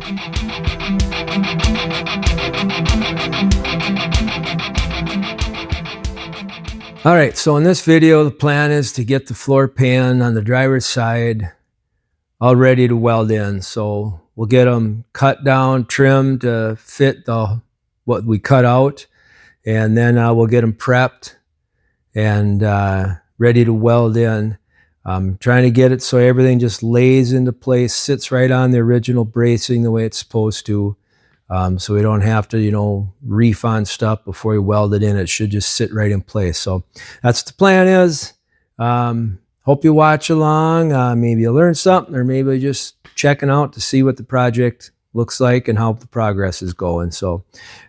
All right, so in this video, the plan is to get the floor pan on the driver's side all ready to weld in. So we'll get them cut down, trimmed to fit what we cut out, and then we'll get them prepped and ready to weld in. I'm trying to get it so everything just lays into place, sits right on the original bracing the way it's supposed to. So we don't have to, reef on stuff before we weld it in. It should just sit right in place. So that's the plan is. Hope you watch along. Maybe you learn something, or maybe just checking out to see what the project looks like and how the progress is going. So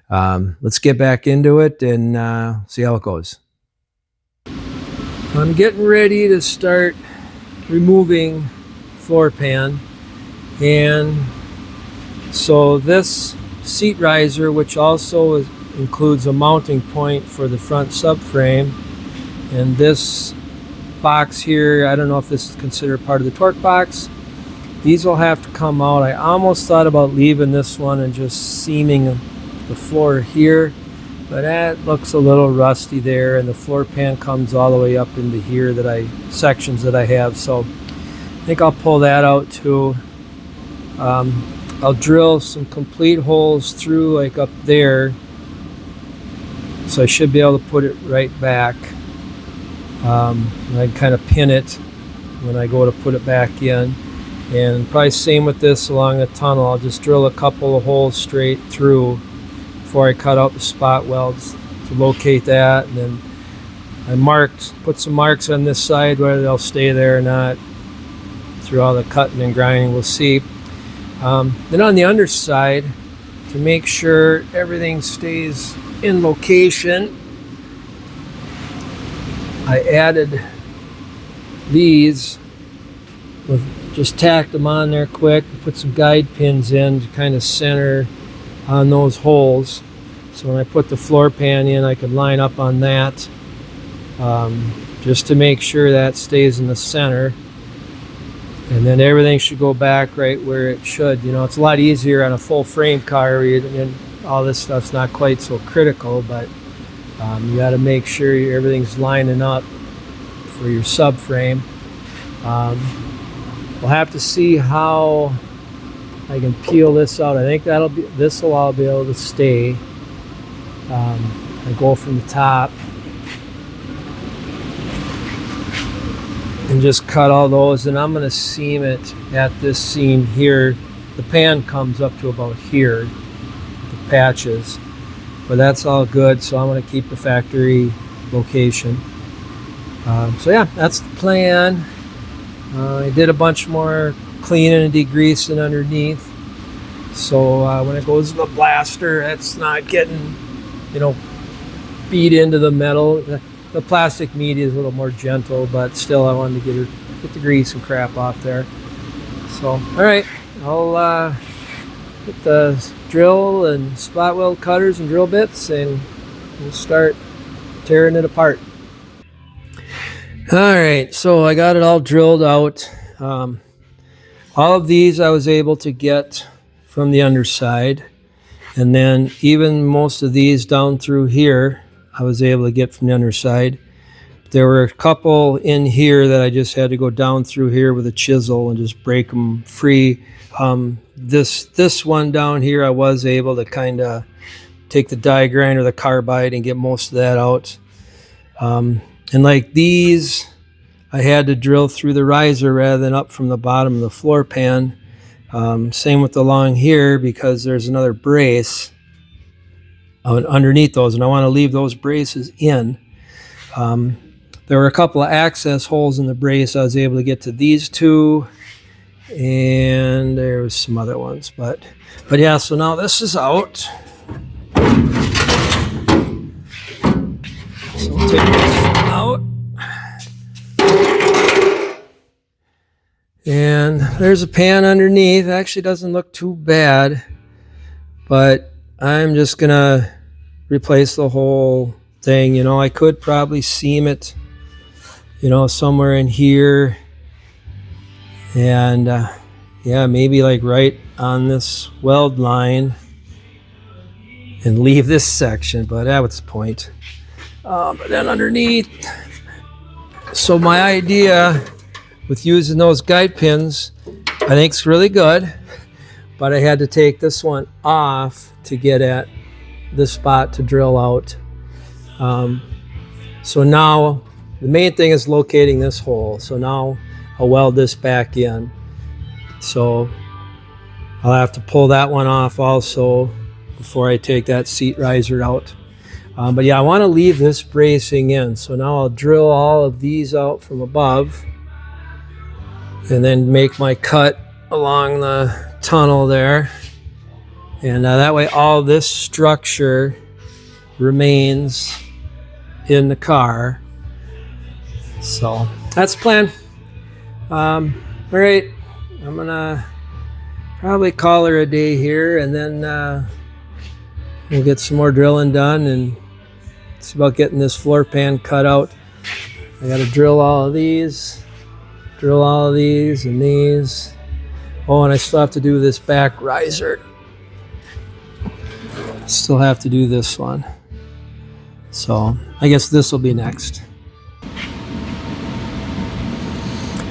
let's get back into it and see how it goes. I'm getting ready to start removing floor pan, and so this seat riser, which also includes a mounting point for the front subframe, and this box here, I don't know if this is considered part of the torque box. These will have to come out. I almost thought about leaving this one and just seaming the floor here, but that looks a little rusty there, and the floor pan comes all the way up into here, sections that I have. So I think I'll pull that out too. I'll drill some complete holes through like up there, so I should be able to put it right back. I kind of pin it when I go to put it back in, and probably same with this along the tunnel. I'll just drill a couple of holes straight through before I cut out the spot welds to locate that, and then I put some marks on this side, whether they'll stay there or not through all the cutting and grinding, we'll see. Then on the underside, to make sure everything stays in location, I added these, just tacked them on there quick, put some guide pins in to kind of center on those holes. So when I put the floor pan in, I could line up on that, just to make sure that stays in the center. And then everything should go back right where it should. It's a lot easier on a full frame car and all this stuff's not quite so critical, but you got to make sure everything's lining up for your subframe. We'll have to see how I can peel this out. I think this will all be able to stay. I go from the top and just cut all those, and I'm going to seam it at this seam here. The pan comes up to about here, the patches, but that's all good, so I'm going to keep the factory location. So yeah, that's the plan. I did a bunch more cleaning and degreasing underneath, so when it goes to the blaster, it's not getting beat into the metal. The plastic media is a little more gentle, but still I wanted to get the grease and crap off there. So, all right, I'll get the drill and spot weld cutters and drill bits, and we'll start tearing it apart. All right, so I got it all drilled out. All of these I was able to get from the underside, and then even most of these down through here I was able to get from the underside. There were a couple in here that I just had to go down through here with a chisel and just break them free. This one down here, I was able to kind of take the die grinder or the carbide and get most of that out. And like these, I had to drill through the riser rather than up from the bottom of the floor pan. Same with along here, because there's another brace underneath those, and I want to leave those braces in. There were a couple of access holes in the brace. I was able to get to these two, and there was some other ones, but yeah, so now this is out. So we'll take this out, and there's a pan underneath. It actually doesn't look too bad, but I'm just gonna replace the whole thing. I could probably seam it, somewhere in here, and Yeah, maybe like right on this weld line and leave this section, but that was the point. But then underneath, so my idea with using those guide pins, I think it's really good, but I had to take this one off to get at this spot to drill out. So now the main thing is locating this hole. So now I'll weld this back in. So I'll have to pull that one off also before I take that seat riser out. But yeah, I want to leave this bracing in. So now I'll drill all of these out from above and then make my cut along the tunnel there. And that way all this structure remains in the car. So that's the plan. All right, I'm gonna probably call her a day here, and then we'll get some more drilling done and see about getting this floor pan cut out. I got to drill all of these, and these. Oh, and I still have to do this back riser. Still have to do this one. So I guess this will be next.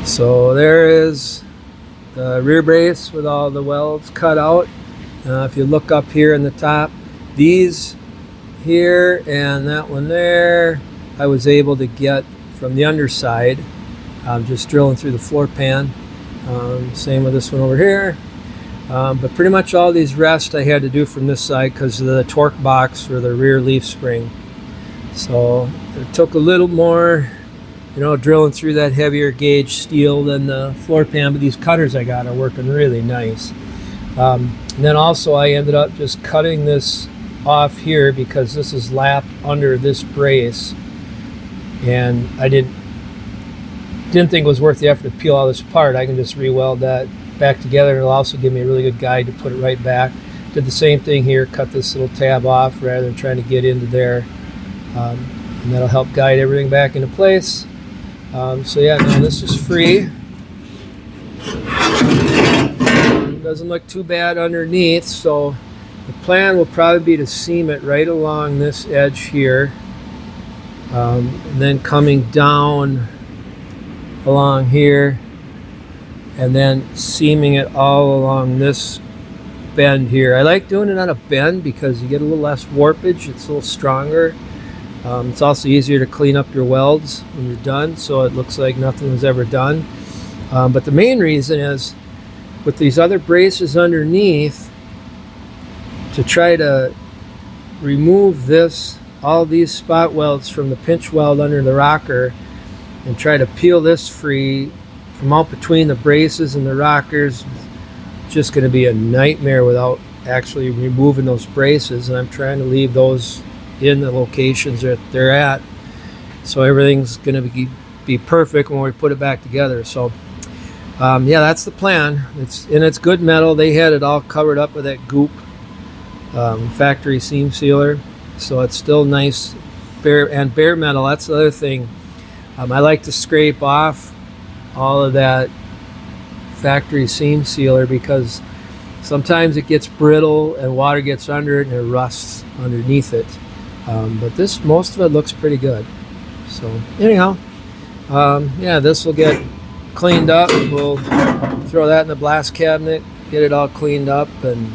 So there is the rear brace with all the welds cut out. If you look up here in the top, these here and that one there, I was able to get from the underside, just drilling through the floor pan. Same with this one over here. But pretty much all these rest I had to do from this side because of the torque box for the rear leaf spring. So it took a little more, drilling through that heavier gauge steel than the floor pan, but these cutters I got are working really nice. And then also I ended up just cutting this off here because this is lapped under this brace, and I didn't think it was worth the effort to peel all this apart. I can just re-weld that back together, and it'll also give me a really good guide to put it right back. Did the same thing here, cut this little tab off rather than trying to get into there, and that'll help guide everything back into place. So yeah, now this is free. Doesn't look too bad underneath, so the plan will probably be to seam it right along this edge here, and then coming down along here, and then seaming it all along this bend here. I like doing it on a bend because you get a little less warpage, it's a little stronger. It's also easier to clean up your welds when you're done, so it looks like nothing was ever done. But the main reason is with these other braces underneath, to try to remove all these spot welds from the pinch weld under the rocker and try to peel this free from out between the braces and the rockers, it's just going to be a nightmare without actually removing those braces, and I'm trying to leave those in the locations that they're at, so everything's going to be perfect when we put it back together. So yeah, that's the plan. It's good metal. They had it all covered up with that goop factory seam sealer, so it's still nice bare metal. That's the other thing. I like to scrape off all of that factory seam sealer because sometimes it gets brittle and water gets under it and it rusts underneath it. But most of it looks pretty good. So anyhow, yeah, this will get cleaned up. We'll throw that in the blast cabinet, get it all cleaned up and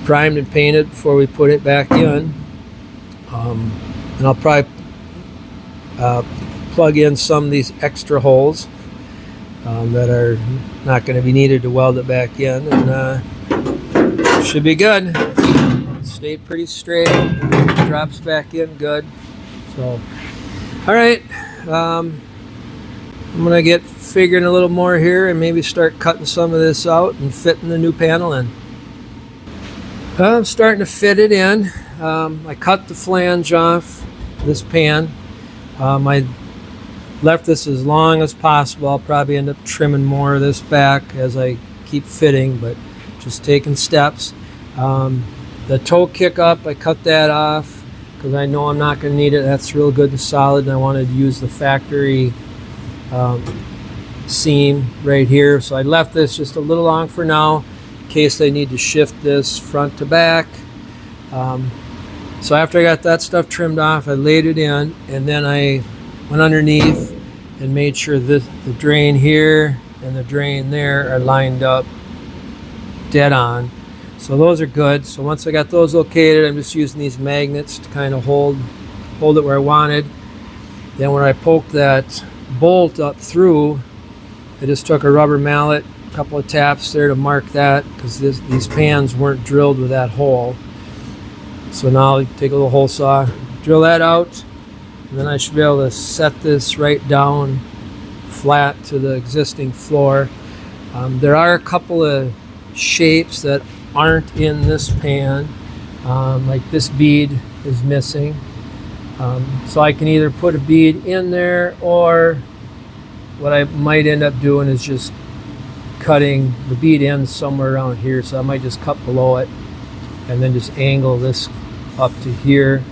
primed and painted before we put it back in. And I'll probably plug in some of these extra holes that are not going to be needed to weld it back in, and should be good. Stayed pretty straight, drops back in good. So all right, I'm gonna get figuring a little more here and maybe start cutting some of this out and fitting the new panel in. I'm starting to fit it in. I cut the flange off this pan. I left this as long as possible. I'll probably end up trimming more of this back as I keep fitting, but just taking steps. The toe kick up, I cut that off because I know I'm not going to need it. That's real good and solid, and I wanted to use the factory seam right here. So I left this just a little long for now in case I need to shift this front to back. So after I got that stuff trimmed off, I laid it in, and then I went underneath and made sure that the drain here and the drain there are lined up dead on. So those are good. So once I got those located, I'm just using these magnets to kind of hold it where I wanted. Then when I poked that bolt up through, I just took a rubber mallet, a couple of taps there to mark that, because these pans weren't drilled with that hole. So now I take a little hole saw, drill that out, and then I should be able to set this right down flat to the existing floor. There are a couple of shapes that aren't in this pan, like this bead is missing. So I can either put a bead in there, or what I might end up doing is just cutting the bead in somewhere around here. So I might just cut below it and then just angle this up to here.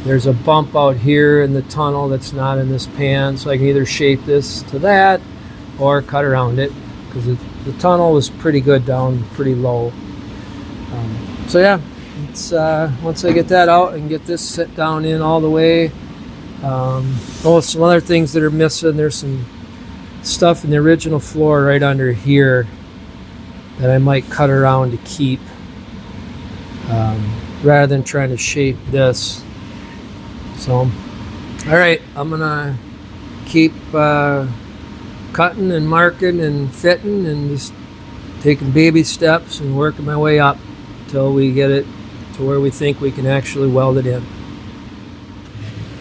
There's a bump out here in the tunnel that's not in this pan, so I can either shape this to that or cut around it, because the tunnel was pretty good down pretty low. So yeah, it's once I get that out and get this set down in all the way. Some other things that are missing, there's some stuff in the original floor right under here that I might cut around to keep, rather than trying to shape this. So all right, I'm gonna keep cutting and marking and fitting and just taking baby steps and working my way up till we get it to where we think we can actually weld it in.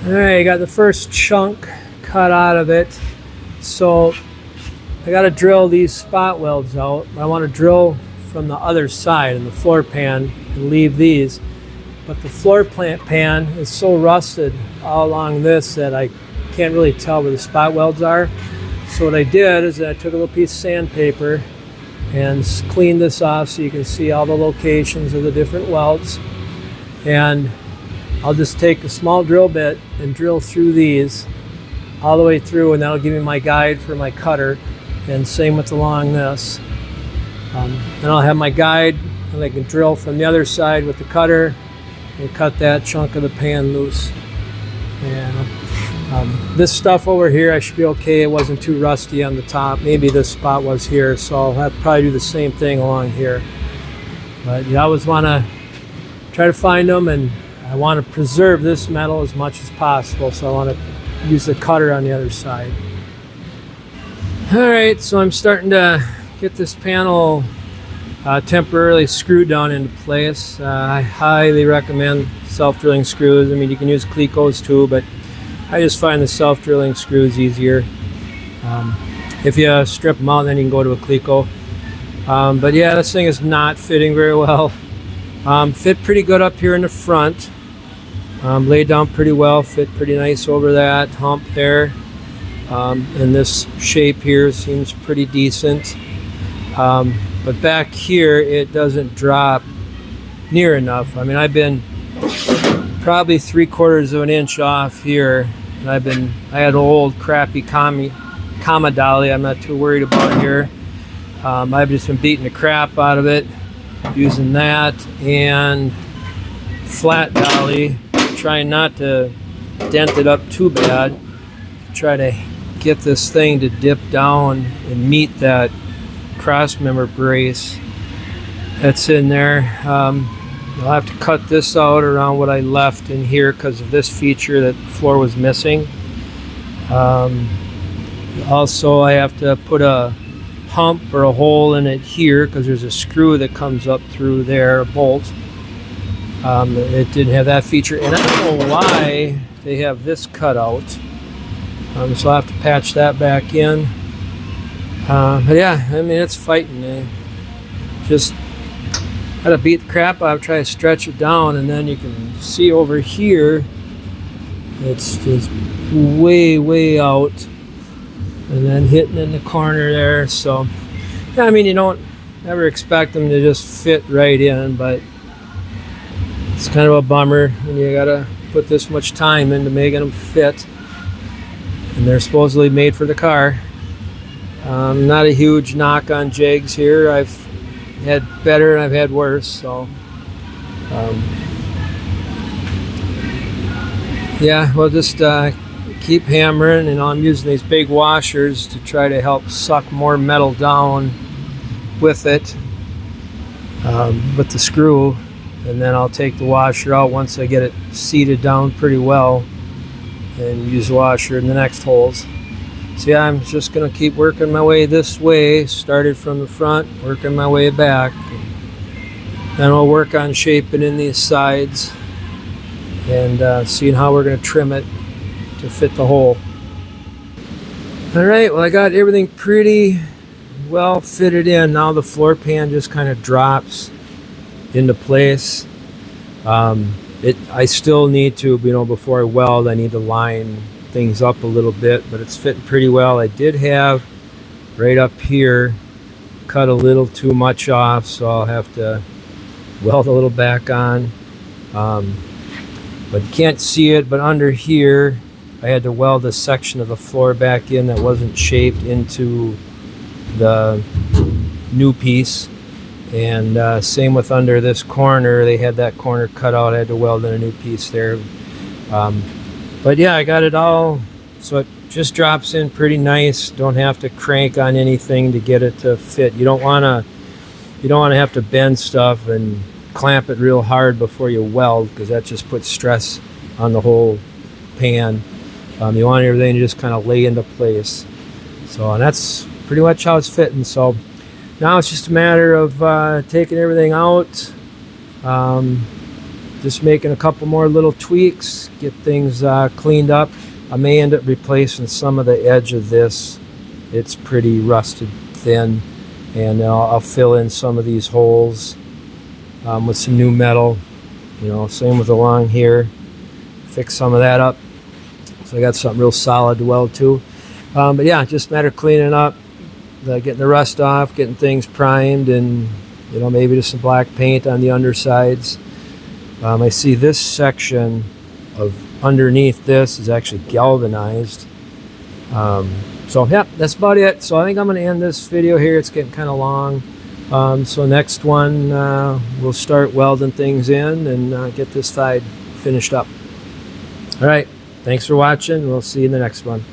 All right, I got the first chunk cut out of it. So I got to drill these spot welds out. I want to drill from the other side in the floor pan and leave these. But the floor pan is so rusted all along this that I can't really tell where the spot welds are. So what I did is I took a little piece of sandpaper and cleaned this off so you can see all the locations of the different welds. And I'll just take a small drill bit and drill through these all the way through, and that'll give me my guide for my cutter, and same with along this. Then I'll have my guide, and I can drill from the other side with the cutter and cut that chunk of the pan loose. And this stuff over here I should be okay. It wasn't too rusty on the top. Maybe this spot was here, so I'll have to probably do the same thing along here. But you always want to try to find them, and I want to preserve this metal as much as possible, so I want to use the cutter on the other side. Alright, so I'm starting to get this panel temporarily screwed down into place. I highly recommend self-drilling screws. I mean, you can use Clecos too, but I just find the self-drilling screws easier. If you strip them out, then you can go to a Cleco. But yeah, this thing is not fitting very well. Fit pretty good up here in the front. Laid down pretty well, fit pretty nice over that hump there. And this shape here seems pretty decent. But back here, it doesn't drop near enough. I mean, I've been probably 3/4 of an inch off here. And I had an old crappy Kama dolly I'm not too worried about here. I've just been beating the crap out of it using that and flat dolly, trying not to dent it up too bad. Try to get this thing to dip down and meet that cross member brace that's in there. I'll have to cut this out around what I left in here because of this feature that the floor was missing. Also, I have to put a hump or a hole in it here because there's a screw that comes up through there, a bolt. It didn't have that feature, and I don't know why they have this cut out. So I'll have to patch that back in. But yeah, I mean, it's fighting. Just gotta beat the crap out, try to stretch it down, and then you can see over here it's just way out, and then hitting in the corner there. So yeah, I mean, you don't ever expect them to just fit right in, but it's kind of a bummer when you gotta put this much time into making them fit, and they're supposedly made for the car. Not a huge knock on jigs here. I've had better and I've had worse. So yeah, we'll just keep hammering, and I'm using these big washers to try to help suck more metal down with it, with the screw, and then I'll take the washer out once I get it seated down pretty well and use the washer in the next holes. So yeah, I'm just going to keep working my way this way, started from the front, working my way back. Then we'll work on shaping in these sides and seeing how we're going to trim it to fit the hole. Alright, well I got everything pretty well fitted in. Now the floor pan just kind of drops into place. I still need to, before I weld, I need to line things up a little bit, but it's fitting pretty well. I did have right up here cut a little too much off, so I'll have to weld a little back on. But you can't see it, but under here I had to weld a section of the floor back in that wasn't shaped into the new piece. And same with under this corner, they had that corner cut out. I had to weld in a new piece there. But yeah, I got it all, so it just drops in pretty nice. Don't have to crank on anything to get it to fit. You don't want to have to bend stuff and clamp it real hard before you weld, because that just puts stress on the whole pan. You want everything to just kind of lay into place. So, and that's pretty much how it's fitting. So now it's just a matter of taking everything out, just making a couple more little tweaks, get things cleaned up. I may end up replacing some of the edge of this. It's pretty rusted thin, and I'll fill in some of these holes with some new metal. Same with along here. Fix some of that up, so I got something real solid to weld to. But yeah, just a matter of cleaning up, getting the rust off, getting things primed, and maybe just some black paint on the undersides. I see this section of underneath this is actually galvanized. So yeah, that's about it. So I think I'm going to end this video here. It's getting kind of long. So next one, we'll start welding things in and get this side finished up. All right, thanks for watching. We'll see you in the next one.